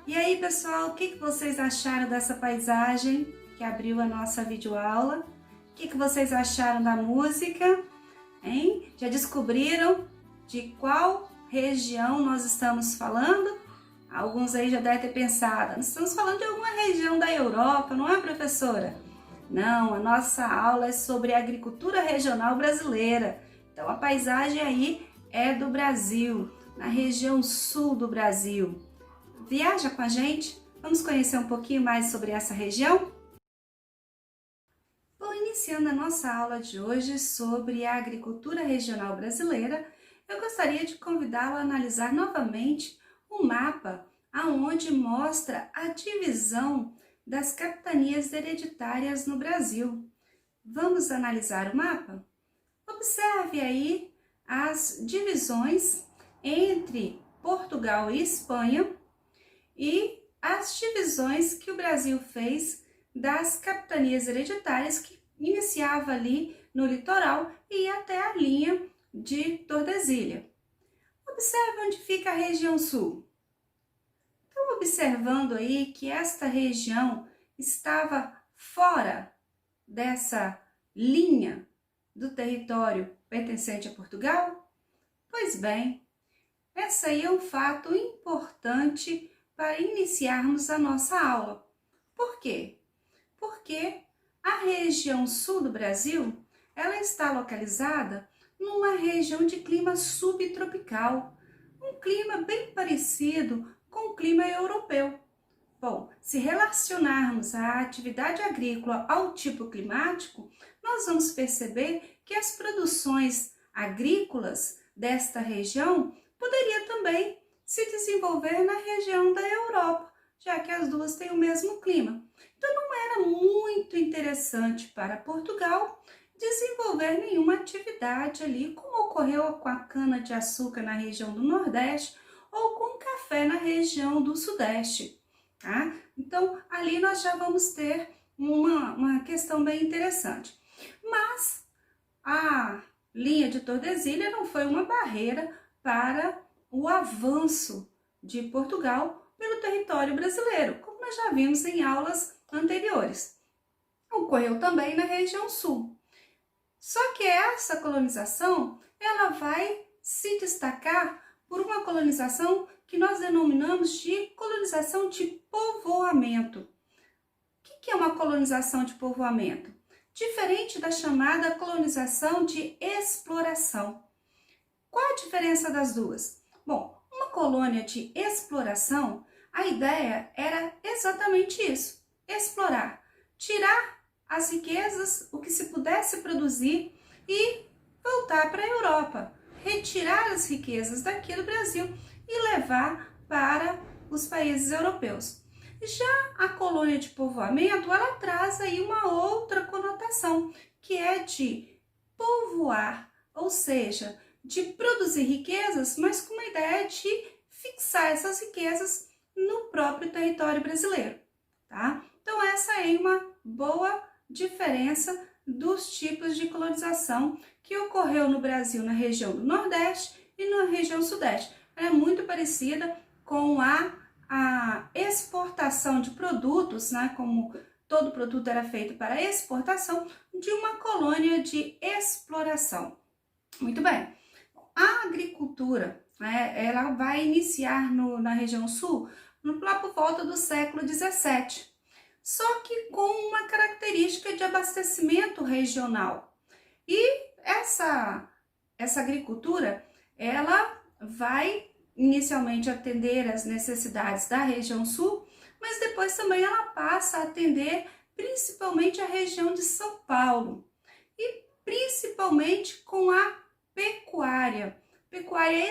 E aí, pessoal, o que vocês acharam dessa paisagem que abriu a nossa videoaula? O que vocês acharam da música? Hein? Já descobriram de qual região nós estamos falando? Alguns aí já devem ter pensado, nós estamos falando de alguma região da Europa, não é, professora? Não, a nossa aula é sobre a agricultura regional brasileira. Então, a paisagem aí é do Brasil, na região sul do Brasil. Viaja com a gente? Vamos conhecer um pouquinho mais sobre essa região? Bom, iniciando a nossa aula de hoje sobre a agricultura regional brasileira, eu gostaria de convidá-la a analisar novamente o mapa aonde mostra a divisão das capitanias hereditárias no Brasil. Vamos analisar o mapa? Observe aí as divisões entre Portugal e Espanha e as divisões que o Brasil fez das capitanias hereditárias que iniciava ali no litoral e ia até a linha de Tordesilha. Observe onde fica a região sul. Estão observando aí que esta região estava fora dessa linha do território pertencente a Portugal? Pois bem, esse aí é um fato importante para iniciarmos a nossa aula. Por quê? Porque a região sul do Brasil, ela está localizada numa região de clima subtropical, um clima bem parecido com o clima europeu. Bom, se relacionarmos a atividade agrícola ao tipo climático, nós vamos perceber que as produções agrícolas desta região poderia também se desenvolver na região da Europa, já que as duas têm o mesmo clima. Então não era muito interessante para Portugal desenvolver nenhuma atividade ali, como ocorreu com a cana-de-açúcar na região do Nordeste ou com o café na região do Sudeste. Tá? Então, ali nós já vamos ter uma questão bem interessante. Mas a linha de Tordesilha não foi uma barreira para o avanço de Portugal pelo território brasileiro, como nós já vimos em aulas anteriores. Ocorreu também na região sul. Só que essa colonização, ela vai se destacar por uma colonização que nós denominamos de colonização de povoamento. O que é uma colonização de povoamento? Diferente da chamada colonização de exploração. Qual a diferença das duas? Bom, uma colônia de exploração, a ideia era exatamente isso, explorar, tirar as riquezas, o que se pudesse produzir e voltar para a Europa, retirar as riquezas daqui do Brasil e levar para os países europeus. Já a colônia de povoamento, ela traz aí uma outra conotação, que é de povoar, ou seja, de produzir riquezas, mas com uma ideia de fixar essas riquezas no próprio território brasileiro, tá? Então essa é uma boa diferença dos tipos de colonização que ocorreu no Brasil na região do Nordeste e na região Sudeste. Ela é muito parecida com a exportação de produtos, né? Como todo produto era feito para exportação, de uma colônia de exploração. Muito bem. A agricultura, né, ela vai iniciar na região sul lá por volta do século 17, só que com uma característica de abastecimento regional. E essa agricultura, ela vai inicialmente atender às necessidades da região sul, mas depois também ela passa a atender principalmente a região de São Paulo, e principalmente com a pecuária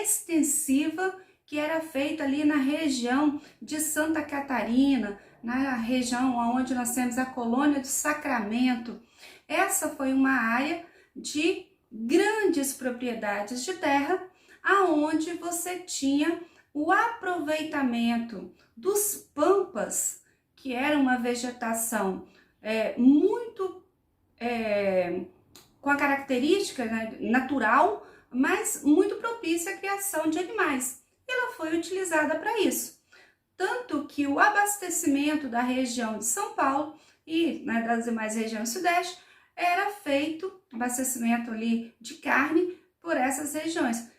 extensiva que era feita ali na região de Santa Catarina, na região onde nós temos a colônia do Sacramento. Essa foi uma área de grandes propriedades de terra, aonde você tinha o aproveitamento dos pampas, que era uma vegetação muito com a característica, né, natural, mas muito propícia à criação de animais. Ela foi utilizada para isso. tanto que o abastecimento da região de São Paulo e, né, das demais regiões do Sudeste era feito, abastecimento ali de carne por essas regiões,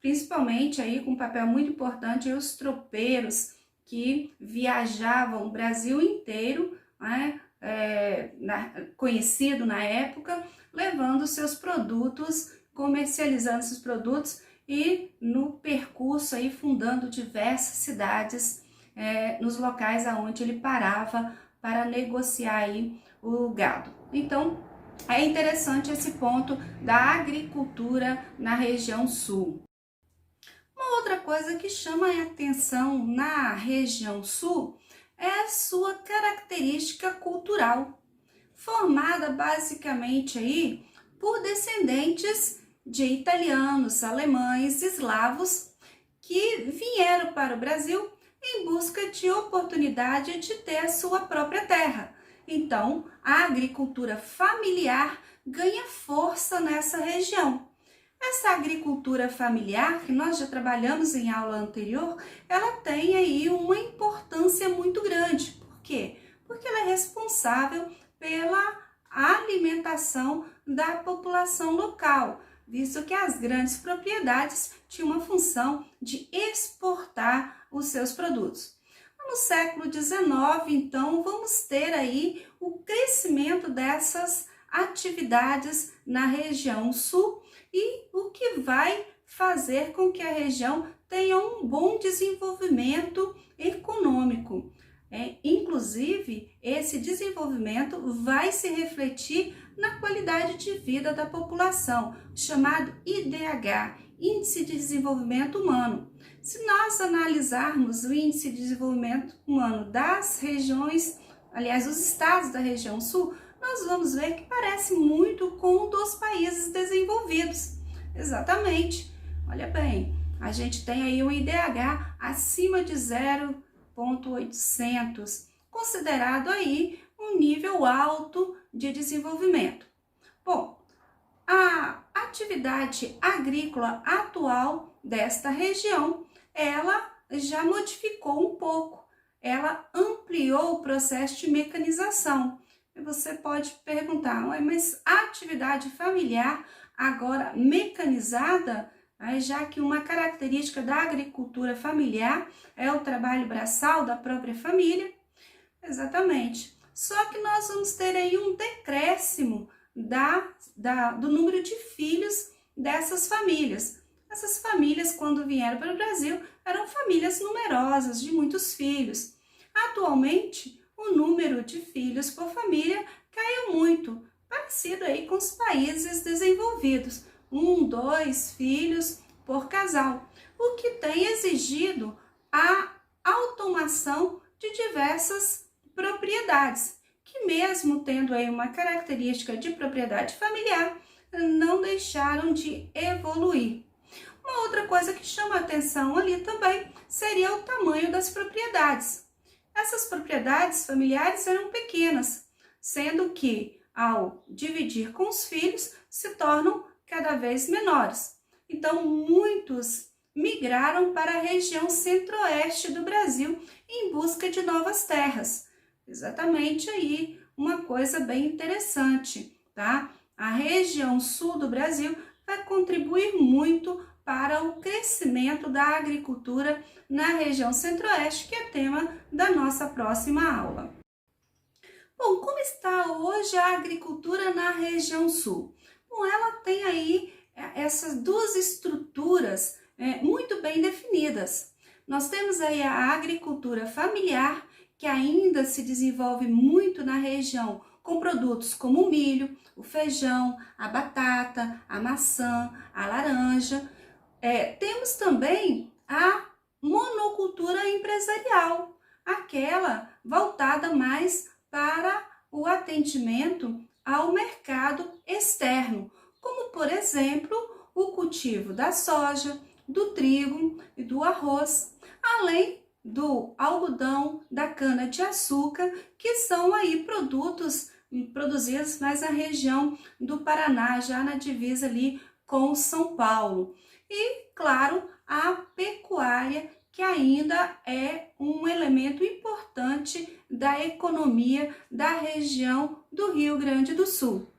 principalmente aí com um papel muito importante aí, os tropeiros que viajavam o Brasil inteiro, né, conhecido na época, levando seus produtos, comercializando seus produtos e no percurso aí fundando diversas cidades nos locais aonde ele parava para negociar aí o gado. Então, é interessante esse ponto da agricultura na região sul. Uma outra coisa que chama a atenção na região sul é a sua característica cultural, formada basicamente aí por descendentes de italianos, alemães, eslavos que vieram para o Brasil em busca de oportunidade de ter a sua própria terra. Então, a agricultura familiar ganha força nessa região. Essa agricultura familiar, que nós já trabalhamos em aula anterior, ela tem aí uma importância muito grande. Por quê? Porque ela é responsável pela alimentação da população local, visto que as grandes propriedades tinham uma função de exportar os seus produtos. No século XIX, então, vamos ter aí o crescimento dessas atividades na região sul e o que vai fazer com que a região tenha um bom desenvolvimento econômico. Inclusive, esse desenvolvimento vai se refletir na qualidade de vida da população, chamado IDH, Índice de Desenvolvimento Humano. Se nós analisarmos o Índice de Desenvolvimento Humano das regiões, aliás, os estados da região sul, nós vamos ver que parece muito com o dos países desenvolvidos. Exatamente. Olha bem, a gente tem aí um IDH acima de 0,800, considerado aí um nível alto de desenvolvimento. Bom, a atividade agrícola atual desta região, ela já modificou um pouco, ela ampliou o processo de mecanização. E você pode perguntar, mas a atividade familiar agora mecanizada, já que uma característica da agricultura familiar é o trabalho braçal da própria família? Exatamente. Só que nós vamos ter aí um decréscimo do número de filhos dessas famílias. Essas famílias, quando vieram para o Brasil, eram famílias numerosas, de muitos filhos. Atualmente, o número de filhos por família caiu muito, parecido aí com os países desenvolvidos, 1, 2 filhos por casal, o que tem exigido a automação de diversas propriedades, que mesmo tendo aí uma característica de propriedade familiar, não deixaram de evoluir. Uma outra coisa que chama a atenção ali também seria o tamanho das propriedades. Essas propriedades familiares eram pequenas, sendo que, ao dividir com os filhos, se tornam cada vez menores. Então, muitos migraram para a região centro-oeste do Brasil em busca de novas terras. Exatamente aí uma coisa bem interessante, tá? A região sul do Brasil vai contribuir muito para o crescimento da agricultura na região centro-oeste, que é tema da nossa próxima aula. Bom, como está hoje a agricultura na região sul? Bom, ela tem aí essas duas estruturas muito bem definidas. Nós temos aí a agricultura familiar, que ainda se desenvolve muito na região com produtos como o milho, o feijão, a batata, a maçã, a laranja. Temos também a monocultura empresarial, aquela voltada mais para o atendimento ao mercado externo, como, por exemplo, o cultivo da soja, do trigo e do arroz, além do algodão, da cana-de-açúcar, que são aí produtos produzidos mais na região do Paraná, já na divisa ali com São Paulo. E, claro, a pecuária, que ainda é um elemento importante da economia da região do Rio Grande do Sul.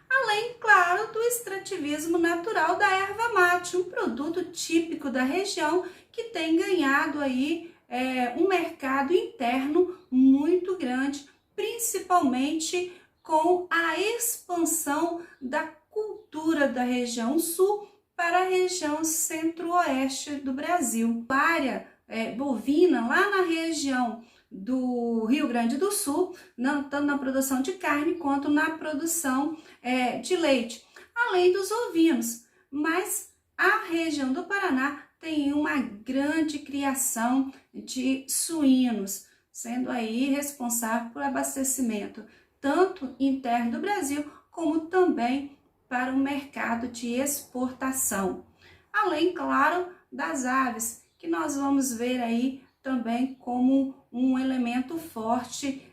Além, claro, do extrativismo natural da erva mate, um produto típico da região que tem ganhado aí um mercado interno muito grande, principalmente com a expansão da cultura da região sul para a região centro-oeste do Brasil. A área bovina lá na região do Rio Grande do Sul, tanto na produção de carne quanto na produção de leite, além dos ovinos. Mas a região do Paraná tem uma grande criação de suínos, sendo aí responsável por abastecimento tanto interno do Brasil, como também para o mercado de exportação. Além, claro, das aves, que nós vamos ver aí também como um elemento forte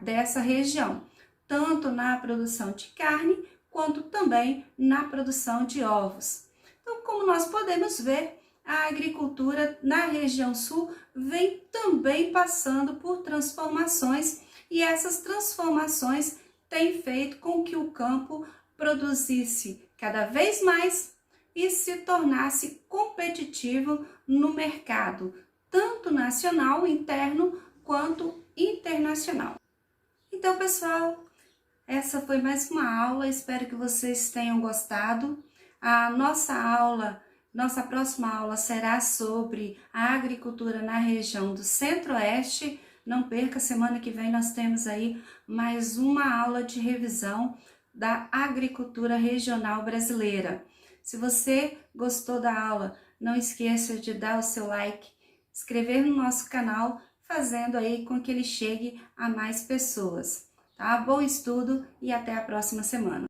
dessa região, tanto na produção de carne, quanto também na produção de ovos. Então, como nós podemos ver, a agricultura na região sul vem também passando por transformações, e essas transformações têm feito com que o campo produzisse cada vez mais e se tornasse competitivo no mercado, tanto nacional, interno, quanto internacional. Então, pessoal, essa foi mais uma aula, espero que vocês tenham gostado. A nossa próxima aula será sobre a agricultura na região do Centro-Oeste. Não perca, semana que vem nós temos aí mais uma aula de revisão da agricultura regional brasileira. Se você gostou da aula, não esqueça de dar o seu like, inscrever no nosso canal, fazendo aí com que ele chegue a mais pessoas. Tá? Bom estudo e até a próxima semana.